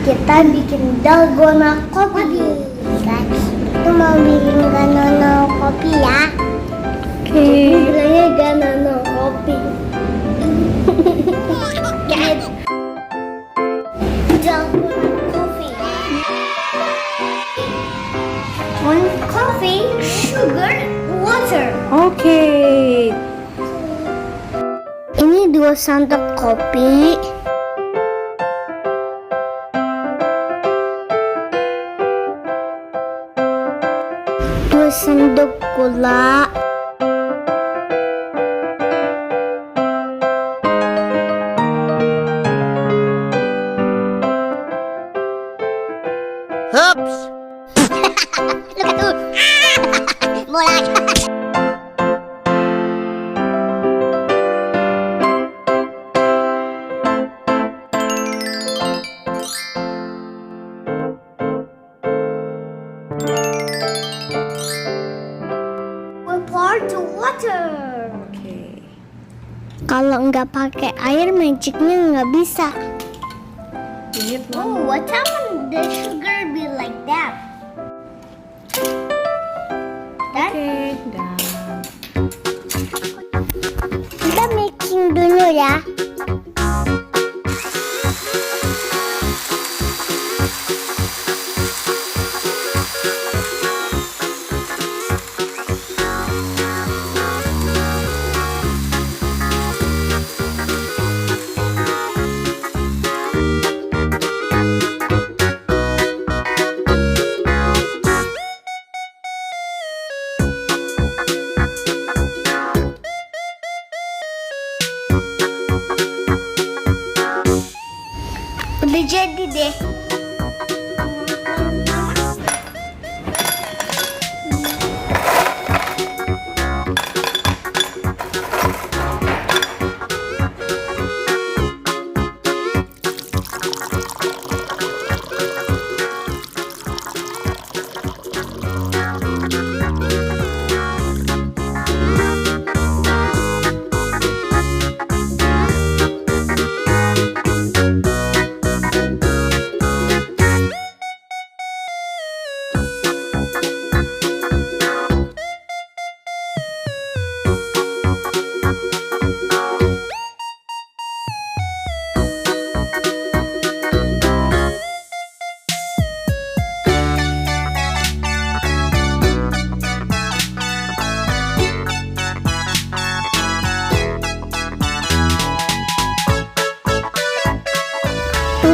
kita bikin dalgona kopi. Guys, itu mau bikin ganono kopi ya. Oke. Bilangnya ganono kopi. Guys, dalgona kopi. One coffee, sugar, water. Oke. Ini 2 sendok kopi. 2 sendok gula. 1 part water. Oke. Kalau nggak pakai air, magicnya nggak bisa. You need Oh, one. what happened? The sugar be like that? That Oke, dan kita mixing dulu ya. Udah jadi deh.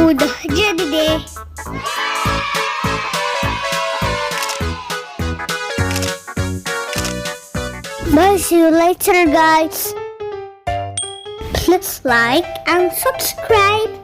Udah jadi deh. Bye, see you later guys. Please like and subscribe.